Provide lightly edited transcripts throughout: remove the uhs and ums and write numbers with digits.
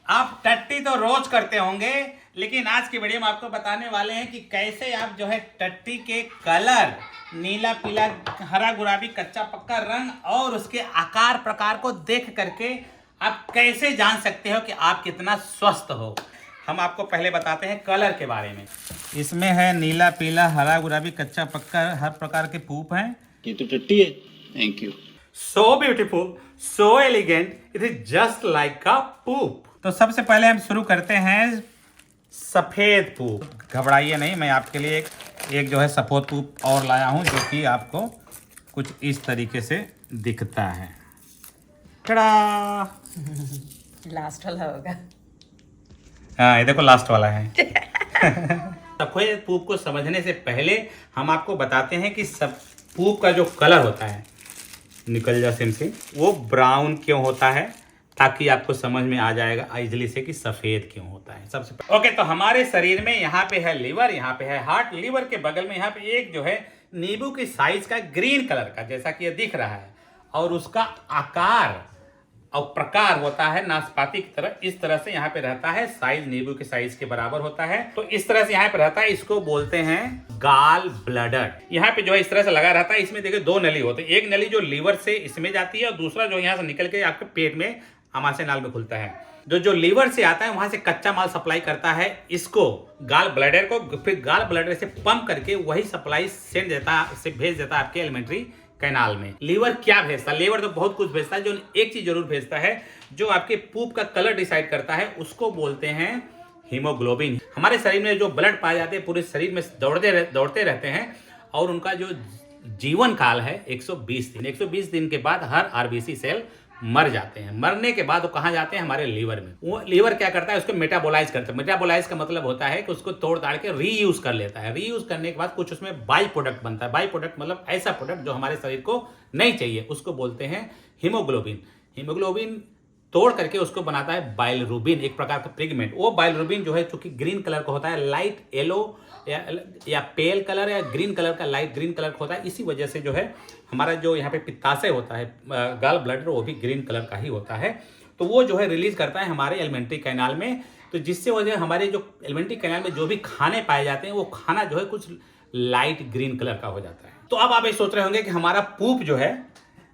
आप टट्टी तो रोज करते होंगे, लेकिन आज की वीडियो में आपको बताने वाले हैं कि कैसे आप जो है टट्टी के कलर, नीला पीला हरा गुलाबी कच्चा पक्का रंग और उसके आकार प्रकार को देख करके आप कैसे जान सकते हो कि आप कितना स्वस्थ हो। हम आपको पहले बताते हैं कलर के बारे में। इसमें है नीला पीला हरा गुलाबी कच्चा पक्का, हर प्रकार के पूप हैं। ये तो टट्टी है। Thank you. So beautiful, so elegant, it is just like a poop। तो सबसे पहले हम शुरू करते हैं सफेद पूप। घबराइए नहीं, मैं आपके लिए एक जो है सफेद पूप और लाया हूं जो कि आपको कुछ इस तरीके से दिखता है। टड़ा! लास्ट वाला होगा। हाँ, ये देखो लास्ट वाला है। सफेद पूप को समझने से पहले हम आपको बताते हैं कि सब पूप का जो कलर होता है, निकल जा सिम से, वो ब्राउन क्यों होता है, ताकि आपको समझ में आ जाएगा इजली से कि सफेद क्यों होता है। सबसे पहले ओके, तो हमारे शरीर में यहाँ पे है लीवर, यहाँ पे है हार्ट। लीवर के बगल में यहाँ पे एक जो है नींबू की साइज का ग्रीन कलर का, जैसा कि ये दिख रहा है, और उसका आकार और प्रकार होता है नाशपाती की तरह। इस तरह से यहाँ पे रहता है, साइज नींबू के साइज के बराबर होता है। तो इस तरह से यहाँ पे रहता है, इसको बोलते हैं गाल ब्लडर। यहाँ पे जो है इस तरह से लगा रहता है। इसमें देखिए दो नली होते हैं, एक नली जो लीवर से इसमें जाती है और दूसरा जो यहाँ से निकल के आपके पेट में आमाशय नाल में खुलता है। जो लीवर से आता है वहां से कच्चा माल सप्लाई करता है इसको गाल ब्लडर को, फिर गाल ब्लडर से पंप करके वही सप्लाई सेंड देता से भेज देता है आपके एलिमेंट्री कैनाल में। लीवर क्या भेजता है? लीवर तो बहुत कुछ भेजता है, जो एक चीज जरूर भेजता है जो आपके पूप का कलर डिसाइड करता है, उसको बोलते हैं हीमोग्लोबिन। हमारे शरीर में जो ब्लड पाए जाते हैं पूरे शरीर में दौड़ते रहते हैं, और उनका जो जीवन काल है 120 दिन। 120 दिन के बाद हर आरबीसी सेल मर जाते हैं। मरने के बाद वो कहाँ जाते हैं? हमारे लीवर में। वो लीवर क्या करता है? उसको मेटाबोलाइज करता है। मेटाबोलाइज का मतलब होता है कि उसको तोड़ ताड़ के रीयूज कर लेता है। रीयूज करने के बाद कुछ उसमें बाई प्रोडक्ट बनता है। बाई प्रोडक्ट मतलब ऐसा प्रोडक्ट जो हमारे शरीर को नहीं चाहिए, उसको बोलते हैं हीमोग्लोबिन। हीमोग्लोबिन तोड़ करके उसको बनाता है बाइलरुबिन, एक प्रकार का पिगमेंट। वो बाइलरुबिन जो है चूंकि ग्रीन कलर का होता है, लाइट येलो या पेल कलर या ग्रीन कलर का, लाइट ग्रीन कलर का होता है। इसी वजह से जो है हमारा जो यहाँ पे पित्ताशय होता है, गाल ब्लडर, वो भी ग्रीन कलर का ही होता है। तो वो जो है रिलीज करता है हमारे एलिमेंट्री कैनाल में। तो जिससे वजह हमारे जो एलिमेंट्री कैनाल में जो भी खाने पाए जाते हैं वो खाना जो है कुछ लाइट ग्रीन कलर का हो जाता है। तो अब आप ये सोच रहे होंगे कि हमारा पूप जो है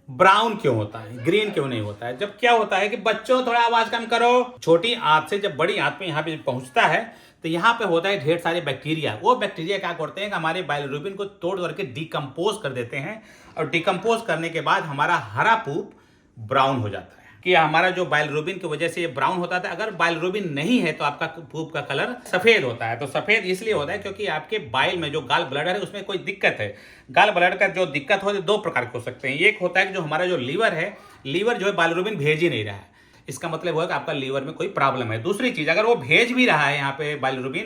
ब्राउन क्यों होता है, ग्रीन क्यों नहीं होता है? जब क्या होता है कि बच्चों थोड़ा आवाज कम करो। छोटी आंत से जब बड़ी आंत में यहाँ पे पहुंचता है तो यहाँ पे होता है ढेर सारे बैक्टीरिया। वो बैक्टीरिया क्या करते हैं कि हमारे बाइलरुबिन को तोड़ करके डिकम्पोज कर देते हैं, और डिकम्पोज करने के बाद हमारा हरा पूप ब्राउन हो जाता है। कि हमारा जो बाइलरुबिन की वजह से ये ब्राउन होता था। अगर बाइलरुबिन नहीं है तो आपका पूप का कलर सफेद होता है। तो सफेद इसलिए होता है क्योंकि आपके बाइल में जो गाल ब्लडर है उसमें कोई दिक्कत है। गाल ब्लडर का जो दिक्कत हो दो प्रकार के हो सकते हैं। एक होता है कि जो हमारा जो लीवर है, लीवर जो है बाइलरुबिन भेज ही नहीं रहा है, इसका मतलब है कि आपका लीवर में कोई प्रॉब्लम है। दूसरी चीज, अगर वो भेज भी रहा है यहाँ पे बाइलरुबिन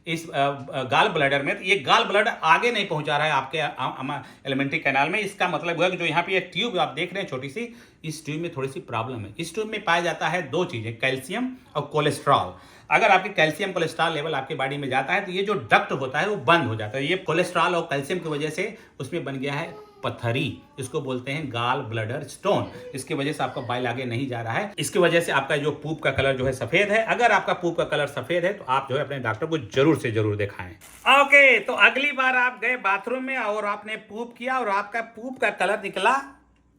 इस गाल ब्लडर में, तो ये गाल ब्लडर आगे नहीं पहुंचा रहा है आपके एलिमेंट्री कैनाल में, इसका मतलब है कि जो यहाँ पे ये ट्यूब आप देख रहे हैं छोटी सी, इस ट्यूब में थोड़ी सी प्रॉब्लम है। इस ट्यूब में पाया जाता है दो चीजें, कैल्शियम और कोलेस्ट्रॉल। अगर आपकी कैल्शियम कोलेस्ट्रॉल लेवल आपकी बॉडी में जाता है तो ये जो डक्ट होता है वो बंद हो जाता है। ये कोलेस्ट्रॉल और कैल्शियम की वजह से उसमें बन गया है पत्थरी, इसको बोलते हैं गाल ब्लडर स्टोन। इसकी वजह से आपका बाइल आगे नहीं जा रहा है। इसकी वजह से आपका जो पूप का कलर जो है सफेद है। अगर आपका पूप का कलर सफेद है तो आप जो है अपने डॉक्टर को जरूर से जरूर दिखाएं। ओके, तो अगली बार आप गए बाथरूम में और आपने पूप किया और आपका पूप का कलर निकला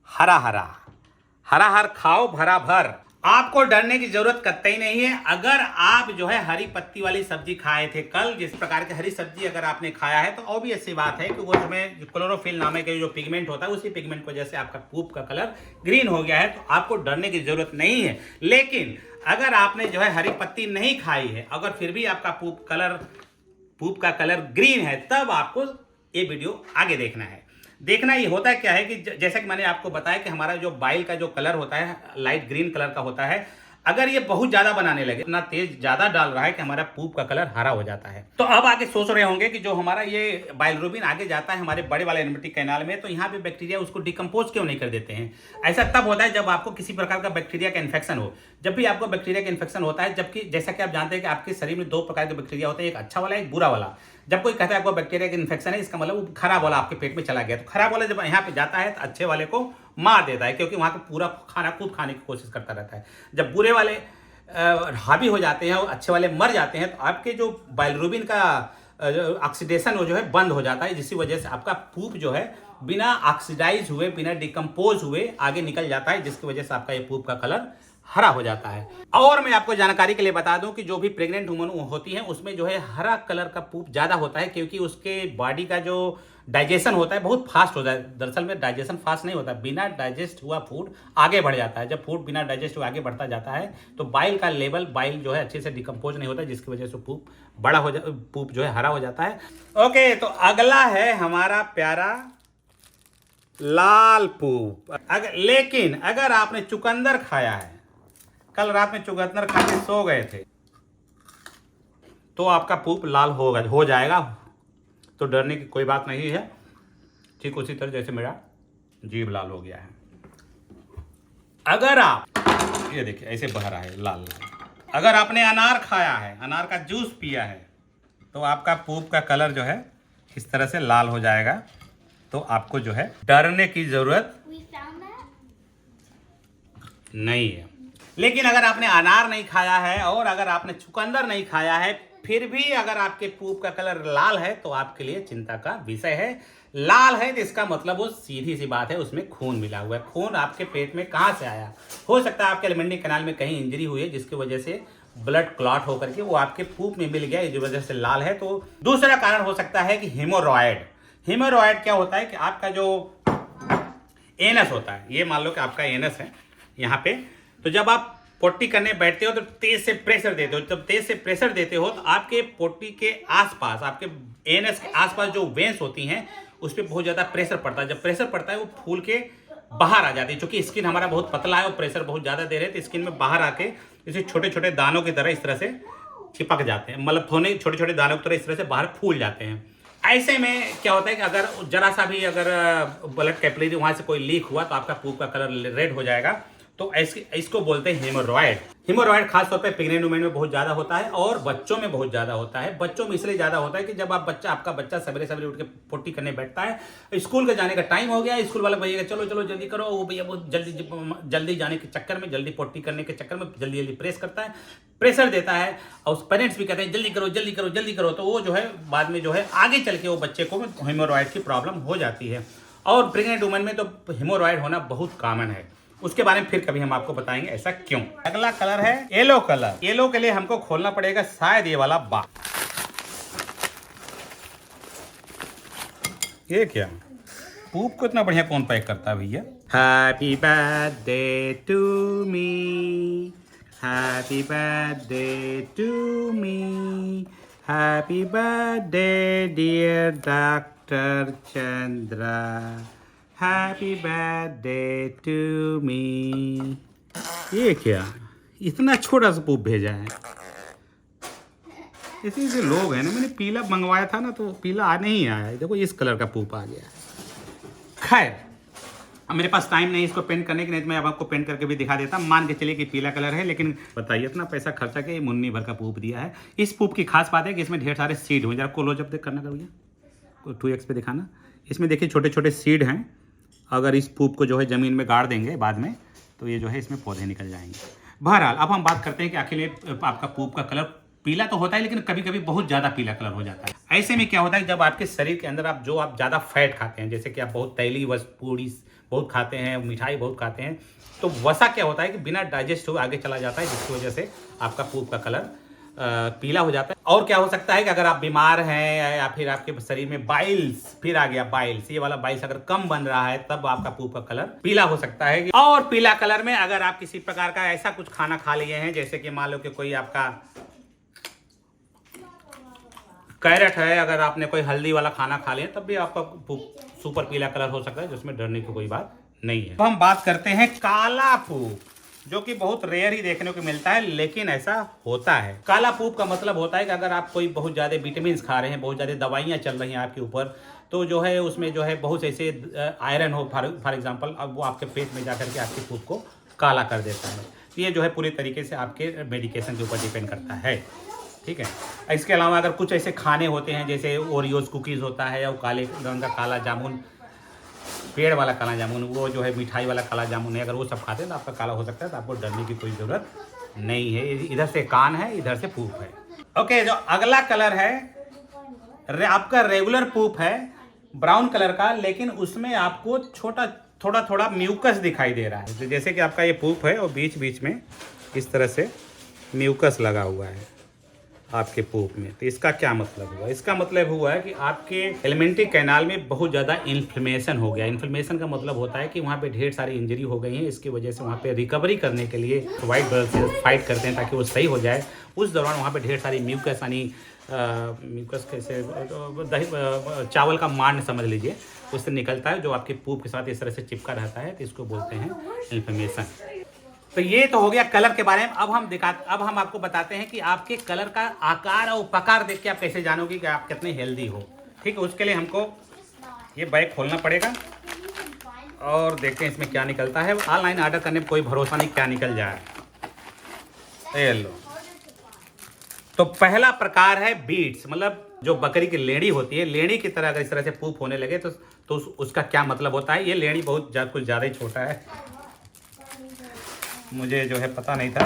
हरा हरा, हरा हर खाओ भरा भर। आपको डरने की जरूरत कतई नहीं है। अगर आप जो है हरी पत्ती वाली सब्जी खाए थे कल, जिस प्रकार की हरी सब्जी अगर आपने खाया है, तो ऑब्वियस बात है कि वो उसमें क्लोरोफिल नामक के जो पिगमेंट होता है, उसी पिगमेंट की वजह से आपका पूप का कलर ग्रीन हो गया है। तो आपको डरने की जरूरत नहीं है। लेकिन अगर आपने जो है हरी पत्ती नहीं खाई है, अगर फिर भी आपका पूप का कलर ग्रीन है, तब आपको ये वीडियो आगे देखना है। देखना ये होता है क्या है कि जैसा कि मैंने आपको बताया कि हमारा जो बाइल का जो कलर होता है लाइट ग्रीन कलर का होता है। अगर ये बहुत ज्यादा बनाने लगे, इतना तेज ज्यादा डाल रहा है कि हमारा पूप का कलर हरा हो जाता है। तो अब आगे सोच रहे होंगे कि जो हमारा ये बाइलरुबिन आगे जाता है हमारे बड़े वाले एलिमेंट्री कैनाल में, तो यहाँ पे बैक्टीरिया उसको डिकम्पोज क्यों नहीं कर देते हैं? ऐसा तब होता है जब आपको किसी प्रकार का बैक्टीरिया का इन्फेक्शन हो। जब भी आपको बैक्टीरिया का इन्फेक्शन होता है, जबकि जैसा कि आप जानते हैं कि आपके शरीर में दो प्रकार के बैक्टीरिया होते हैं, एक अच्छा वाला एक बुरा वाला। जब कोई कहता है आपको बैक्टीरिया का इन्फेक्शन है, इसका मतलब वो खराब वाला आपके पेट में चला गया। तो खराब वाला जब यहाँ पे जाता है तो अच्छे वाले को मार देता है, क्योंकि वहां का पूरा खाना खूब खाने की कोशिश करता रहता है। जब बुरे वाले हावी हो जाते हैं और अच्छे वाले मर जाते हैं, तो आपके जो बाइलरुबिन का ऑक्सीडेशन वो जो है बंद हो जाता है, जिसकी वजह से आपका पूप जो है बिना ऑक्सीडाइज हुए, बिना डिकम्पोज हुए आगे निकल जाता है, जिसकी वजह से आपका ये पूप का कलर हरा हो जाता है। और मैं आपको जानकारी के लिए बता दूं कि जो भी प्रेग्नेंट वुमन होती हैं उसमें जो है हरा कलर का पूप ज़्यादा होता है, क्योंकि उसके बॉडी का जो डाइजेशन होता है बहुत फास्ट होता है। दरअसल में डाइजेशन फास्ट नहीं होता, बिना डाइजेस्ट हुआ फूड आगे बढ़ जाता है। जब फूड बिना डाइजेस्ट हुआ आगे बढ़ता जाता है तो बाइल का लेवल, बाइल जो है अच्छे से डिकम्पोज नहीं होता, जिसकी वजह से पूप बड़ा हो पूप जो है हरा हो जाता है। ओके, तो अगला है हमारा प्यारा लाल पूप। लेकिन अगर आपने चुकंदर खाया है, कल रात में चुकंदर खा के सो गए थे, तो आपका पूप लाल हो जाएगा, तो डरने की कोई बात नहीं है। ठीक उसी तरह जैसे मेरा जीभ लाल हो गया है। अगर आप ये देखिए ऐसे बह रहा है लाल लाल। अगर आपने अनार खाया है, अनार का जूस पिया है, तो आपका पूप का कलर जो है इस तरह से लाल हो जाएगा। तो आपको जो है डरने की जरूरत नहीं है। लेकिन अगर आपने अनार नहीं खाया है और अगर आपने चुकंदर नहीं खाया है, फिर भी अगर आपके पूप का कलर लाल है, तो आपके लिए चिंता का विषय है। लाल है तो इसका मतलब वो सीधी सी बात है, उसमें खून मिला हुआ है। खून आपके पेट में कहाँ से आया? हो सकता है आपके एलिमेंट्री कैनाल में कहीं इंजरी हुई है, जिसकी वजह से ब्लड क्लॉट होकर के वो आपके पूप में मिल गया, इस वजह से लाल है। तो दूसरा कारण हो सकता है कि हेमोरॉयड। हेमोरॉयड क्या होता है कि आपका जो एनस होता है, ये मान लो कि आपका एनस है यहाँ पे, तो जब आप पोटी करने बैठते हो तो तेज से प्रेशर देते हो। जब तेज से प्रेशर देते हो तो आपके पोटी के आसपास, आपके एनस के आसपास जो वेंस होती हैं उस पर बहुत ज़्यादा प्रेशर पड़ता है। जब प्रेशर पड़ता है वो फूल के बाहर आ जाती है। क्योंकि स्किन हमारा बहुत पतला है और प्रेशर बहुत ज़्यादा दे रहे हैं, तो स्किन में बाहर आके इसे छोटे छोटे दानों की तरह इस तरह से चिपक जाते हैं, मतलब थोड़े छोटे छोटे दानों की तरह इस तरह से बाहर फूल जाते हैं। ऐसे में क्या होता है कि अगर जरा सा भी अगर ब्लड कैपिलरी वहाँ से कोई लीक हुआ तो आपका पूप का कलर रेड हो जाएगा। तो इसको बोलते हैं हेमोरॉयड। हेमोरॉयड खासतौर पे प्रेग्नेंट वुमेन में बहुत ज़्यादा होता है और बच्चों में बहुत ज़्यादा होता है। बच्चों में इसलिए ज़्यादा होता है कि जब आपका बच्चा सवेरे सवेरे उठ के पोटी करने बैठता है, स्कूल के जाने का टाइम हो गया, स्कूल वाला भैया चलो चलो जल्दी करो, वो भैया बहुत जल्दी जाने के चक्कर में, जल्दी पोटी करने के चक्कर में जल्दी जल्दी प्रेस करता है, प्रेशर देता है, और पेरेंट्स भी कहते हैं जल्दी करो जल्दी करो जल्दी करो। तो वो जो है बाद में जो है आगे चल के वो बच्चे को हेमोरॉयड की प्रॉब्लम हो जाती है। और प्रेग्नेंट वुमेन में तो हेमोरॉयड होना बहुत कॉमन है। उसके बारे में फिर कभी हम आपको बताएंगे ऐसा क्यों। अगला कलर है येलो कलर। येलो के लिए हमको खोलना पड़ेगा शायद ये वाला बॉक्स। ये क्या पूप को इतना बढ़िया कौन पैक करता है भैया? Happy birthday to me, happy birthday to me, happy birthday dear doctor Chandra, happy birthday to me. ये क्या इतना छोटा सा पूप भेजा है? ऐसे ऐसे लोग हैं ना। मैंने पीला मंगवाया था ना, तो पीला आ नहीं आया। देखो इस कलर का पूप आ गया। खैर अब मेरे पास टाइम नहीं इसको पेंट करने की, नहीं तो मैं अब आपको पेंट करके भी दिखा देता। मान के चलिए कि पीला कलर है, लेकिन बताइए इतना पैसा खर्चा के मुन्नी भर का पूप दिया है। इस पूप की खास बात है कि इसमें ढेर सारे सीड हुए। जरा क्लोजअप देख करना भैया, 2x पे दिखाना। इसमें देखिए छोटे छोटे सीड हैं। अगर इस पूप को जो है ज़मीन में गाड़ देंगे बाद में, तो ये जो है इसमें पौधे निकल जाएंगे। बहरहाल अब हम बात करते हैं कि आखिर आपका पूप का कलर पीला तो होता है, लेकिन कभी कभी बहुत ज़्यादा पीला कलर हो जाता है। ऐसे में क्या होता है जब आपके शरीर के अंदर आप ज़्यादा फैट खाते हैं, जैसे कि आप बहुत तैली पूड़ी बहुत खाते हैं, मिठाई बहुत खाते हैं, तो वसा क्या होता है कि बिना डाइजेस्ट हुए आगे चला जाता है, जिसकी वजह से आपका पूप का कलर पीला हो जाता है। और क्या हो सकता है कि अगर आप बीमार हैं या फिर आपके शरीर में बाइल्स, फिर आ गया बाइल्स, ये वाला बाइल्स अगर कम बन रहा है, तब आपका पूप का कलर पीला हो सकता है। और पीला कलर में अगर आप किसी प्रकार का ऐसा कुछ खाना खा लिए हैं, जैसे कि मान लो कि कोई आपका कैरेट है, अगर आपने कोई हल्दी वाला खाना खा लिया, तब भी आपका पूप सुपर पीला कलर हो सकता है, जिसमें डरने की कोई बात नहीं है। तो हम बात करते हैं काला पूप, जो कि बहुत रेयर ही देखने को मिलता है, लेकिन ऐसा होता है। काला पूप का मतलब होता है कि अगर आप कोई बहुत ज़्यादा विटामिन खा रहे हैं, बहुत ज़्यादा दवाइयाँ चल रही हैं आपके ऊपर, तो जो है उसमें जो है बहुत ऐसे आयरन हो फॉर एग्जांपल, अब वो आपके पेट में जाकर के आपके पूप को काला कर देता है। तो ये जो है पूरी तरीके से आपके मेडिकेशन के ऊपर डिपेंड करता है, ठीक है। इसके अलावा अगर कुछ ऐसे खाने होते हैं, जैसे ओरियोस कुकीज़ होता है, या काले रंग का काला जामुन, पेड़ वाला काला जामुन, वो जो है मिठाई वाला काला जामुन है, अगर वो सब खाते हैं तो आपका काला हो सकता है। तो आपको डरने की कोई ज़रूरत नहीं है, इधर से कान है, इधर से पूप है। ओके, जो अगला कलर है आपका रेगुलर पूप है ब्राउन कलर का, लेकिन उसमें आपको थोड़ा थोड़ा म्यूकस दिखाई दे रहा है। जैसे कि आपका ये पूप है और बीच बीच में इस तरह से म्यूकस लगा हुआ है आपके पूप में। तो इसका क्या मतलब हुआ? इसका मतलब हुआ है कि आपके एलिमेंट्री कैनाल में बहुत ज़्यादा इन्फ्लेमेशन हो गया। इन्फ्लेमेशन का मतलब होता है कि वहाँ पे ढेर सारी इंजरी हो गई है। इसकी वजह से वहाँ पे रिकवरी करने के लिए वाइट ब्लड सेल्स फाइट करते हैं ताकि वो सही हो जाए। उस दौरान वहाँ पे ढेर सारी म्यूकस यानी म्यूकस कैसे दही चावल का मांड समझ लीजिए, उससे निकलता है जो आपके पूप के साथ इस तरह से चिपका रहता है। तो इसको बोलते हैं इन्फ्लेमेशन। तो ये तो हो गया कलर के बारे में। अब हम आपको बताते हैं कि आपके कलर का आकार और प्रकार देख के आप कैसे जानोगे कि आप कितने हेल्दी हो। ठीक है, उसके लिए हमको ये बैग खोलना पड़ेगा और देखते हैं इसमें क्या निकलता है। ऑनलाइन ऑर्डर करने में कोई भरोसा नहीं क्या निकल जाए। ये लो, तो पहला प्रकार है बीट्स, मतलब जो बकरी की लेड़ी होती है, लेड़ी की तरह अगर इस तरह से पूप होने लगे तो उसका क्या मतलब होता है। ये लेड़ी कुछ ज़्यादा ही छोटा है, मुझे जो है पता नहीं था।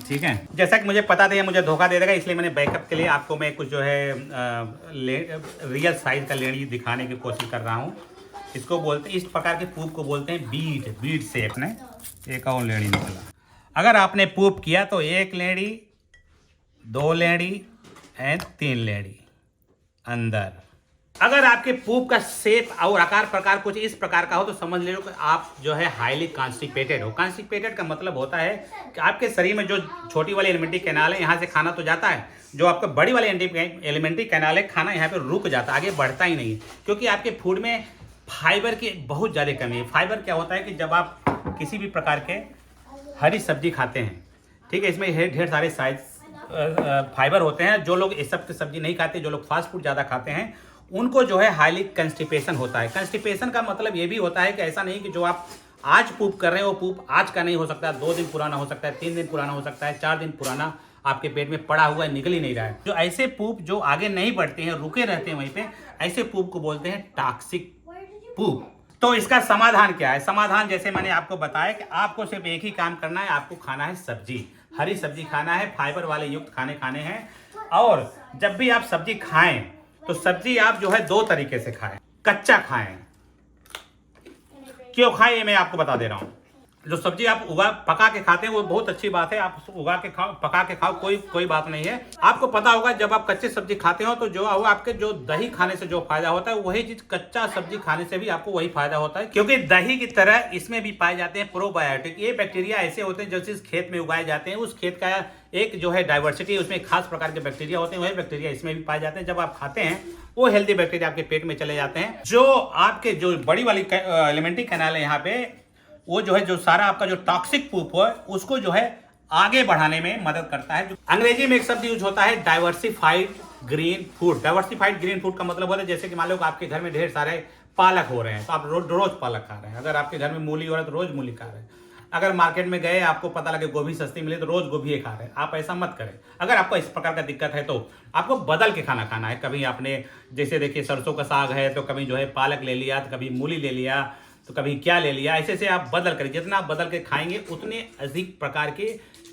ठीक है, जैसा कि मुझे पता था ये मुझे धोखा दे देगा, इसलिए मैंने बैकअप के लिए आपको मैं कुछ जो है रियल साइज का लेड़ी दिखाने की कोशिश कर रहा हूँ। इसको बोलते हैं, इस प्रकार के पूप को बोलते हैं बीट शेप। ने एक और लेड़ी निकला। अगर आपने पूप किया तो 1 लेड़ी, 2 लेड़ी एंड 3 लेड़ी अंदर। अगर आपके पूप का शेप और आकार प्रकार कुछ इस प्रकार का हो तो समझ लो कि आप जो है हाईली कॉन्स्टिपेटेड हो। कॉन्स्टिपेटेड का मतलब होता है कि आपके शरीर में जो छोटी वाली एलिमेंट्री कैनाल है यहाँ से खाना तो जाता है, जो आपका बड़ी वाली एलिमेंट्री कैनाल है खाना यहाँ पे रुक जाता है, आगे बढ़ता ही नहीं, क्योंकि आपके फूड में फाइबर की बहुत ज़्यादा कमी है। फाइबर क्या होता है कि जब आप किसी भी प्रकार के हरी सब्जी खाते हैं, ठीक है, इसमें ढेर सारे साइज फाइबर होते हैं। जो लोग इस सब की सब्जी नहीं खाते, जो लोग फास्ट फूड ज़्यादा खाते हैं, उनको जो है हाईली कंस्टिपेशन होता है। कंस्टिपेशन का मतलब ये भी होता है कि ऐसा नहीं कि जो आप आज पूप कर रहे हैं वो पूप आज का नहीं हो सकता, 2 दिन पुराना हो सकता है, 3 दिन पुराना हो सकता है, 4 दिन पुराना आपके पेट में पड़ा हुआ है, निकल ही नहीं रहा है। जो ऐसे पूप जो आगे नहीं बढ़ते हैं, रुके रहते हैं वहीं पे, ऐसे पूप को बोलते हैं टॉक्सिक पूप। तो इसका समाधान क्या है? समाधान जैसे मैंने आपको बताया कि आपको सिर्फ एक ही काम करना है, आपको खाना है सब्जी, हरी सब्जी खाना है, फाइबर वाले युक्त खाने हैं। और जब भी आप सब्जी खाएं तो सब्जी आप जो है 2 तरीके से खाएं। कच्चा खाएं। क्यों खाएं ये मैं आपको बता दे रहा हूं। जो सब्जी आप पका के खाते हैं वो बहुत अच्छी बात है, आप उगा के खाओ, पका के खाओ, कोई बात नहीं है। आपको पता होगा जब आप कच्चे सब्जी खाते हो तो जो आपके जो दही खाने से जो फायदा होता है, वही चीज कच्चा सब्जी खाने से भी आपको वही फायदा होता है, क्योंकि दही की तरह इसमें भी पाए जाते हैं प्रोबायोटिक। ये बैक्टीरिया ऐसे होते हैं जो चीज खेत में उगाए जाते हैं, उस खेत का एक जो है डाइवर्सिटी, उसमें खास प्रकार के बैक्टीरिया होते हैं, वही बैक्टीरिया इसमें भी पाए जाते हैं। जब आप खाते हैं वो हेल्दी बैक्टीरिया आपके पेट में चले जाते हैं। जो आपके जो बड़ी वाली एलिमेंट्री कैनाल है यहाँ पे, वो जो है जो सारा आपका जो टॉक्सिक पूप है उसको जो है आगे बढ़ाने में मदद करता है। अंग्रेजी में एक शब्द यूज होता है diversified green food. Diversified green food का मतलब होता है जैसे कि मान लो आपके घर में ढेर सारे पालक हो रहे हैं तो आप रोज पालक खा रहे हैं। अगर आपके घर में मूली हो रहा है तो रोज मूली खा रहे हैं। अगर मार्केट में गए आपको पता लगे गोभी सस्ती मिले तो रोज गोभी खा रहे हैं। आप ऐसा मत करें। अगर आपको इस प्रकार का दिक्कत है तो आपको बदल के खाना खाना है। कभी आपने जैसे देखिए सरसों का साग है तो कभी जो है पालक ले लिया, तो कभी मूली ले लिया, तो कभी क्या ले लिया, ऐसे से आप बदल करें। जितना आप बदल के खाएंगे उतने अधिक प्रकार के,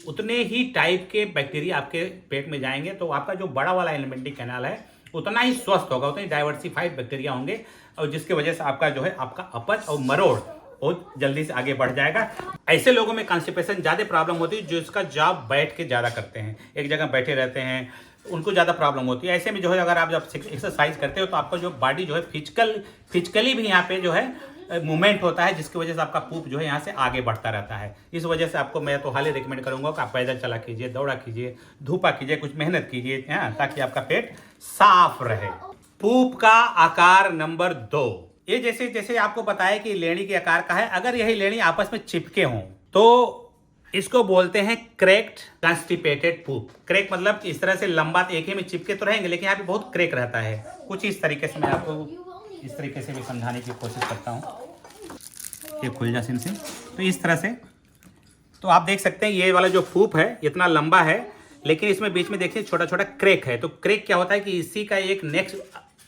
उतने ही टाइप के बैक्टीरिया आपके पेट में जाएंगे। तो आपका जो बड़ा वाला एलिमेंट्री कैनाल है उतना ही स्वस्थ होगा, उतने डाइवर्सिफाइड बैक्टीरिया होंगे, और जिसकी वजह से आपका जो है आपका अपच और मरोड़ बहुत जल्दी से आगे बढ़ जाएगा। ऐसे लोगों में कॉन्स्टिपेशन ज़्यादा प्रॉब्लम होती है जो इसका जॉब बैठ के ज़्यादा करते हैं, एक जगह बैठे रहते हैं, उनको ज़्यादा प्रॉब्लम होती है। ऐसे में जो है अगर आप जब एक्सरसाइज करते हो तो आपका जो बॉडी जो है फिजिकली भी यहाँ पे जो है मूवमेंट होता है, जिसकी वजह से आपका पूप जो है यहाँ से आगे बढ़ता रहता है। इस वजह से आपको मैं तो हाली रिकमेंड करूंगा कि आप पैदल चला कीजिए, दौड़ा कीजिए, धूपा कीजिए, कुछ मेहनत कीजिए, ताकि आपका पेट साफ रहे। पूप का आकार नंबर 2, ये जैसे जैसे आपको बताया कि लेनी के आकार का है। अगर यही लेनी आपस में चिपके हों तो इसको बोलते हैं क्रैक्ड कॉन्स्टिपेटेड पूप। क्रैक मतलब इस तरह से लंबा एक ही में चिपके तो रहेंगे, लेकिन यहाँ पे बहुत क्रैक रहता है। कुछ इस तरीके से मैं आपको इस तरीके से भी समझाने की कोशिश करता हूँ। ये खुल जा सिम से, तो इस तरह से तो आप देख सकते हैं ये वाला जो पूप है इतना लंबा है, लेकिन इसमें बीच में देखिए छोटा छोटा क्रैक है। तो क्रैक क्या होता है कि इसी का एक नेक्स्ट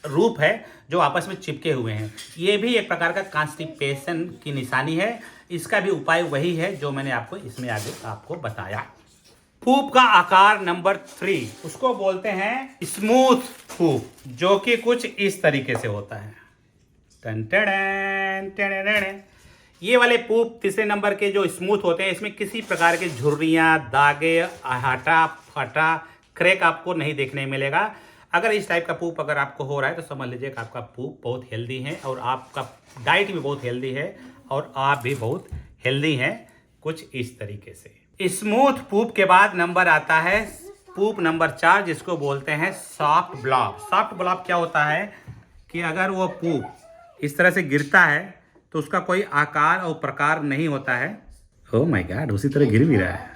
रूप है जो आपस में चिपके हुए हैं। ये भी एक प्रकार का कॉन्स्टिपेशन की निशानी है। इसका भी उपाय वही है जो मैंने आपको इसमें आगे आपको बताया। पूप का आकार नंबर 3, उसको बोलते हैं स्मूथ पूप, जो कि कुछ इस तरीके से होता है। टन टन टन टन। ये वाले पूप तीसरे नंबर के जो स्मूथ होते हैं, इसमें किसी प्रकार के झुर्रियाँ, दागे, हटा फटा, क्रैक आपको नहीं देखने मिलेगा। अगर इस टाइप का पूप अगर आपको हो रहा है तो समझ लीजिए कि आपका पूप बहुत हेल्दी है और आपका डाइट भी बहुत हेल्दी है और आप भी बहुत हेल्दी हैं, कुछ इस तरीके से। स्मूथ पूप के बाद नंबर आता है पूप नंबर 4, जिसको बोलते हैं सॉफ्ट ब्लॉब। सॉफ्ट ब्लॉब क्या होता है कि अगर वो पूप इस तरह से गिरता है तो उसका कोई आकार और प्रकार नहीं होता है। ओह माय गॉड, उसी तरह गिर भी रहा है।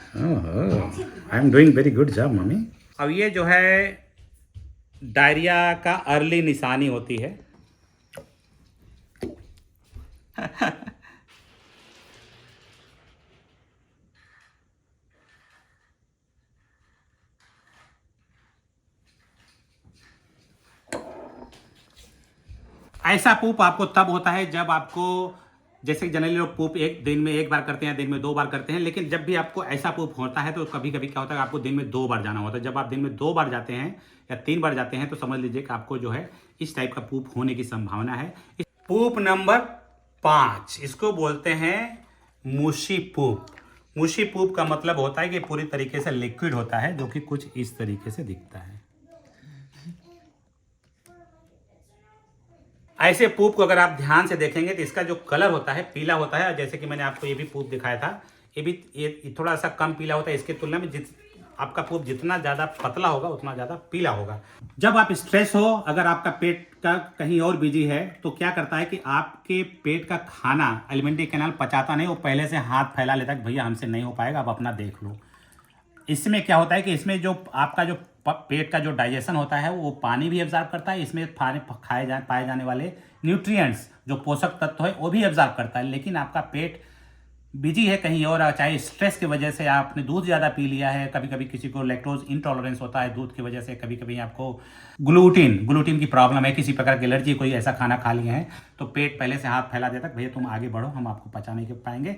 I am doing very good job mummy. अब ये जो है डायरिया का अर्ली निशानी होती है। ऐसा पूप आपको तब होता है जब आपको, जैसे जनरली लोग पूप एक दिन में एक बार करते हैं, दिन में 2 बार करते हैं, लेकिन जब भी आपको ऐसा पूप होता है तो कभी कभी क्या होता है आपको दिन में 2 बार जाना होता है। जब आप दिन में 2 बार जाते हैं या 3 बार जाते हैं तो समझ लीजिए कि आपको जो है इस टाइप का पूप होने की संभावना है। पूप नंबर 5, इसको बोलते हैं मूशी पूप। मूशी पूप का मतलब होता है कि पूरी तरीके से लिक्विड होता है, जो कि कुछ इस तरीके से दिखता है। ऐसे पूप को अगर आप ध्यान से देखेंगे तो इसका जो कलर होता है पीला होता है। जैसे कि मैंने आपको ये भी पूप दिखाया था, ये थोड़ा सा कम पीला होता है इसके तुलना में। आपका पूप जितना ज़्यादा पतला होगा उतना ज़्यादा पीला होगा। जब आप स्ट्रेस हो, अगर आपका पेट का कहीं और बिजी है, तो क्या करता है कि आपके पेट का खाना एलिमेंट्री कैनाल पचाता नहीं, वो पहले से हाथ फैला लेता है कि भैया हमसे नहीं हो पाएगा, अब अपना देख लो। इसमें क्या होता है कि इसमें जो आपका जो पेट का जो डाइजेशन होता है वो पानी भी एब्जॉर्ब करता है, इसमें पाए जाने वाले न्यूट्रिएंट्स जो पोषक तत्व है वो भी एब्जॉर्ब करता है। लेकिन आपका पेट बिजी है कहीं और, चाहे स्ट्रेस की वजह से आपने दूध ज़्यादा पी लिया है, कभी कभी किसी को लैक्टोज इंटॉलरेंस होता है दूध की वजह से, कभी कभी आपको ग्लूटीन की प्रॉब्लम है, किसी प्रकार की एलर्जी, कोई ऐसा खाना खा लिए हैं तो पेट पहले से हाथ फैला देता है भैया तुम आगे बढ़ो, हम आपको पचा नहीं कर पाएंगे।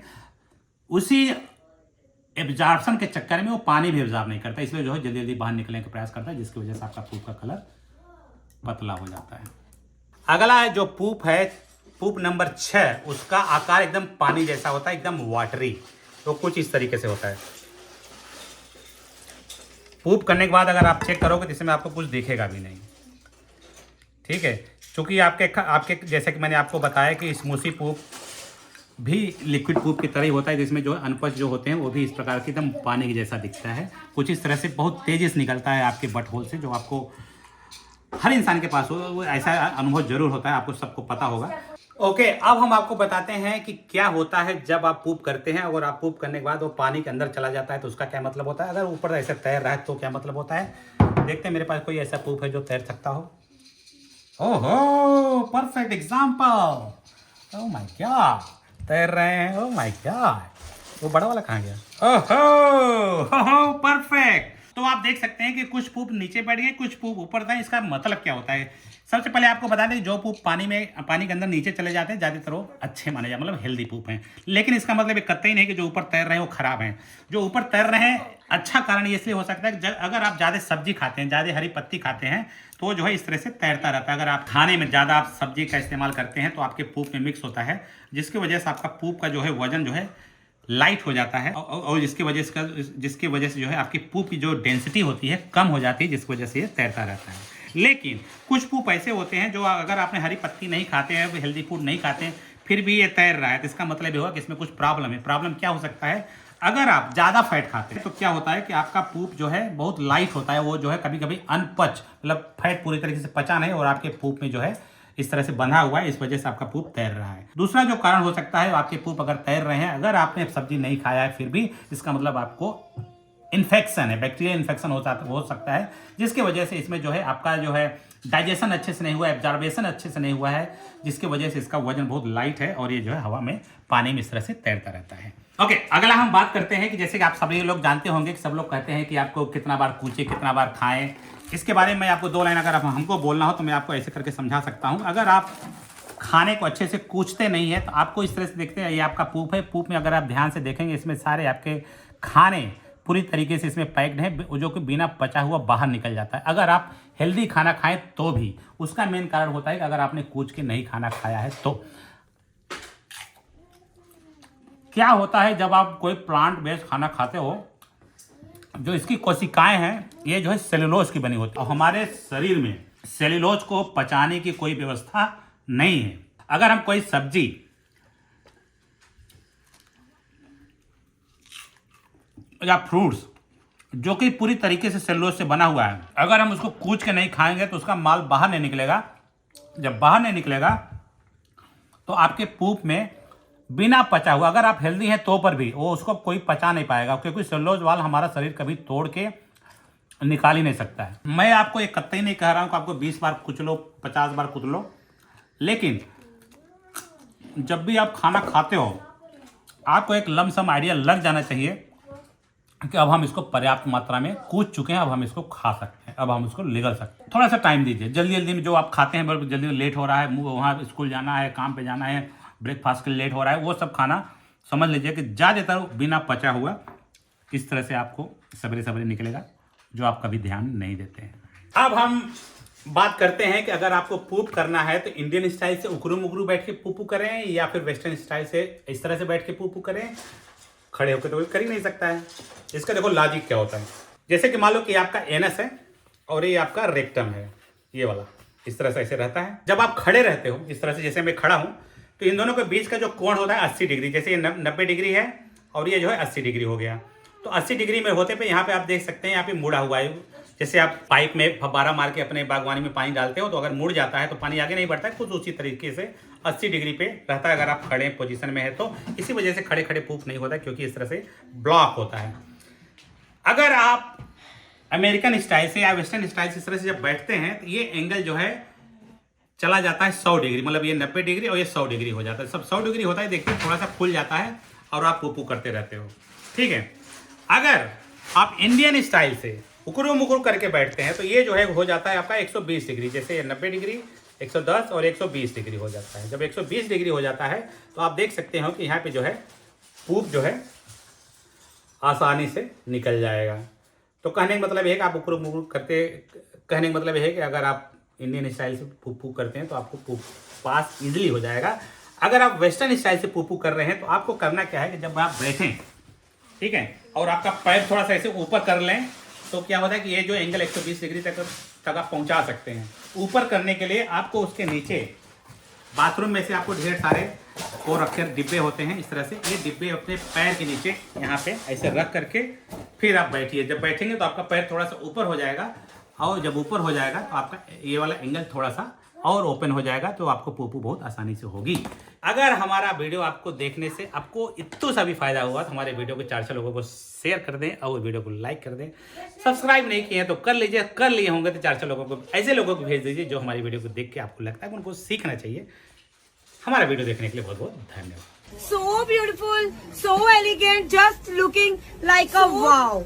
उसी एब्जॉर्प्शन के चक्कर में वो पानी भी एब्जॉर्ब नहीं करता, इसलिए जो है जल्दी जल्दी बाहर निकलने का प्रयास करता है, जिसकी वजह से आपका पूप का कलर पतला हो जाता है। अगला जो पूप है पूप नंबर 6, उसका आकार एकदम पानी जैसा होता है, एकदम वाटरी, तो कुछ इस तरीके से होता है। पूप करने के बाद अगर आप चेक करोगे तो इसमें आपको कुछ दिखेगा भी नहीं, ठीक है, क्योंकि आपके जैसे कि मैंने आपको बताया कि स्मूसी पूप भी लिक्विड पूप की तरह ही होता है, जिसमें जो अनपच जो होते हैं वो भी इस प्रकार की एकदम पानी की जैसा दिखता है, कुछ इस तरह से बहुत तेजी से निकलता है आपके बट होल से, जो आपको हर इंसान के पास हो, वो ऐसा अनुभव जरूर होता है, आपको सबको पता होगा। ओके, अब हम आपको बताते हैं कि क्या होता है जब आप पूप करते हैं, और आप पूप करने के बाद वो पानी के अंदर चला जाता है तो उसका क्या मतलब होता है। अगर ऊपर ऐसे तैर रहा है तो क्या मतलब होता है, देखते हैं मेरे पास कोई ऐसा पूप है जो तैर सकता हो। ओहो, perfect example, oh my God, तैर रहे हैं, ओह माय गॉड। वो बड़ा वाला कहाँ गया, ओहो परफेक्ट। तो आप देख सकते हैं कि कुछ पूप नीचे बैठ गए, कुछ पूप ऊपर था। इसका मतलब क्या होता है, सबसे पहले आपको बता दें जो पूप पानी के अंदर नीचे चले जाते हैं ज़्यादातर वो अच्छे माने जाते, मतलब हेल्दी पूप हैं। लेकिन इसका मतलब ये कतई नहीं कि जो ऊपर तैर रहे हैं वो खराब हैं। जो ऊपर तैर रहे हैं अच्छा कारण इसलिए हो सकता है कि अगर आप ज़्यादा सब्जी खाते हैं, ज़्यादा हरी पत्ती खाते हैं, तो जो है इस तरह से तैरता रहता है। अगर आप खाने में ज़्यादा आप सब्जी का इस्तेमाल करते हैं तो आपके पूप में मिक्स होता है, जिसकी वजह से आपका पूप का जो है वजन जो है लाइट हो जाता है, और जिसकी वजह से जो है आपकी पूप की जो डेंसिटी होती है कम हो जाती है, जिसकी वजह से ये तैरता रहता है। लेकिन कुछ पूप ऐसे होते हैं जो अगर आपने हरी पत्ती नहीं खाते हैं, हेल्दी फूड नहीं खाते हैं, फिर भी ये तैर रहा है, तो इसका मतलब ये होगा कि इसमें कुछ प्रॉब्लम है। प्रॉब्लम क्या हो सकता है, अगर आप ज़्यादा फैट खाते हैं तो क्या होता है कि आपका पूप जो है बहुत लाइट होता है, वो जो है कभी कभी अनपच, मतलब फैट पूरी तरीके से पचा नहीं और आपके पूप में जो है इस तरह से बंधा हुआ है, इस वजह से आपका पूप तैर रहा है। दूसरा जो कारण हो सकता है, आपके पूप अगर तैर रहे हैं, अगर आपने सब्जी नहीं खाया है फिर भी, इसका मतलब आपको इन्फेक्शन है, बैक्टीरियल इन्फेक्शन हो सकता है, जिसकी वजह से इसमें जो है आपका जो है डाइजेशन अच्छे से नहीं हुआ है, एब्जॉर्बेशन अच्छे से नहीं हुआ है, जिसकी वजह से इसका वजन बहुत लाइट है और ये जो है हवा में पानी में इस तरह से तैरता रहता है। ओके, अगला हम बात करते हैं कि जैसे कि आप सभी लोग जानते होंगे कि सब लोग कहते हैं कि आपको कितना बार कूचे, कितना बार खाएं। इसके बारे में आपको 2 लाइन अगर हमको बोलना हो तो मैं आपको ऐसे करके समझा सकता हूं। अगर आप खाने को अच्छे से कूचते नहीं है। तो आपको इस तरह से देखते हैं, ये आपका पूप है। पूप में अगर आप ध्यान से देखेंगे, इसमें सारे आपके खाने पूरी तरीके से इसमें पैक्ड हैं, जो कि बिना पचा हुआ बाहर निकल जाता है। अगर आप हेल्दी खाना खाएं तो भी उसका मेन कारण होता है कि अगर आपने कूच के नहीं खाना खाया है तो क्या होता है, जब आप कोई प्लांट बेस्ड खाना खाते हो, जो इसकी कोशिकाएं हैं ये जो है सेलुलोज की बनी होती है। और हमारे शरीर में सेलुलोज को पचाने की कोई व्यवस्था नहीं है। अगर हम कोई सब्जी या फ्रूट्स जो कि पूरी तरीके से सेलुलोज से बना हुआ है, अगर हम उसको कूच के नहीं खाएंगे तो उसका माल बाहर नहीं निकलेगा। जब बाहर नहीं निकलेगा तो आपके पूप में बिना पचा हुआ, अगर आप हेल्दी हैं तो पर भी वो उसको कोई पचा नहीं पाएगा, क्योंकि सेलुलोज वाल हमारा शरीर कभी तोड़ के निकाल ही नहीं सकता है। मैं आपको एक कतई नहीं कह रहा हूं कि आपको 20 बार कुच लो, 50 बार कुच लो, लेकिन जब भी आप खाना खाते हो आपको एक लमसम आइडिया लग जाना चाहिए कि अब हम इसको पर्याप्त मात्रा में कूच चुके हैं, अब हम इसको खा सकते हैं, अब हम इसको निगल सकते हैं। थोड़ा सा टाइम दीजिए। जल्दी जल्दी में जो आप खाते हैं, जल्दी जल्दी लेट हो रहा है, वहाँ स्कूल जाना है, काम पे जाना है, ब्रेकफास्ट के लिए लेट हो रहा है, वो सब खाना समझ लीजिए कि ज़्यादातर बिना पचा हुआ इस तरह से आपको सवेरे सवेरे निकलेगा, जो आप कभी ध्यान नहीं देते हैं। अब हम बात करते हैं कि अगर आपको पूप करना है तो इंडियन स्टाइल से उकरू मुकरू बैठ के पूपू करें, या फिर वेस्टर्न स्टाइल से इस तरह से बैठ के पूपू करें। खड़े होकर तो कोई कर ही नहीं सकता है। इसका देखो लॉजिक क्या होता है। जैसे कि मान लो कि आपका एनस है और ये आपका रेक्टम है, ये वाला इस तरह से ऐसे रहता है। जब आप खड़े रहते हो इस तरह से, जैसे मैं खड़ा हूं, तो इन दोनों के बीच का जो कोण होता है 80 डिग्री, जैसे ये 90 डिग्री है और ये जो है 80 डिग्री हो गया। तो 80 डिग्री में होते पे यहाँ पे आप देख सकते हैं, यहाँ पे मुड़ा हुआ है। जैसे आप पाइप में फब्बारा मार के अपने बागवानी में पानी डालते हो, तो अगर मुड़ जाता है तो पानी आगे नहीं बढ़ता है, कुछ उसी तरीके से 80 डिग्री पे रहता है अगर आप खड़े पोजीशन में है तो। इसी वजह से खड़े खड़े पूप नहीं होता है, क्योंकि इस तरह से ब्लॉक होता है। अगर आप अमेरिकन स्टाइल से या वेस्टर्न स्टाइल से इस तरह से जब बैठते हैं तो ये एंगल जो है चला जाता है 100 डिग्री, मतलब ये 90 डिग्री और ये 100 डिग्री हो जाता है। सब 100 डिग्री होता है, देखिए थोड़ा सा खुल जाता है और आप पूपू करते रहते हो। ठीक है। अगर आप इंडियन स्टाइल से उकरू मुकरू करके बैठते हैं तो ये जो है हो जाता है आपका 120 डिग्री, जैसे 90 डिग्री, 110 और 120 डिग्री हो जाता है। जब 120 डिग्री हो जाता है तो आप देख सकते हो कि यहाँ पे जो है पूप जो है आसानी से निकल जाएगा। तो कहने का मतलब है कि आप उकरू मुकरू करते, कहने का मतलब है कि अगर आप इंडियन स्टाइल से पूपू करते हैं तो आपको पूप पास इजीली हो जाएगा। अगर आप वेस्टर्न स्टाइल से पूपू कर रहे हैं तो आपको करना क्या है कि जब आप बैठें, ठीक है, और आपका पैर थोड़ा सा ऐसे ऊपर कर लें, तो क्या होता है कि ये जो एंगल 120 डिग्री तक आप पहुंचा सकते हैं। ऊपर करने के लिए आपको उसके नीचे बाथरूम में से आपको ढेर सारे को रखे डिब्बे होते हैं इस तरह से, ये डिब्बे अपने पैर के नीचे यहाँ पे ऐसे रख करके फिर आप बैठिए। जब बैठेंगे तो आपका पैर थोड़ा सा ऊपर हो जाएगा, और जब ऊपर हो जाएगा तो आपका ये वाला एंगल थोड़ा सा और ओपन हो जाएगा, तो आपको पूपू बहुत आसानी से होगी। अगर हमारा वीडियो आपको देखने से आपको इतना सा भी फायदा हुआ तो हमारे वीडियो को 4 लोगों को शेयर कर दें और वीडियो को लाइक कर दें। सब्सक्राइब नहीं किए हैं तो कर लीजिए, कर लिए होंगे तो 4 लोगों को, ऐसे लोगों को भेज दीजिए जो हमारी वीडियो को देख के आपको लगता है कि उनको सीखना चाहिए। हमारा वीडियो देखने के लिए बहुत बहुत धन्यवाद। So beautiful, so elegant, just looking like a wow.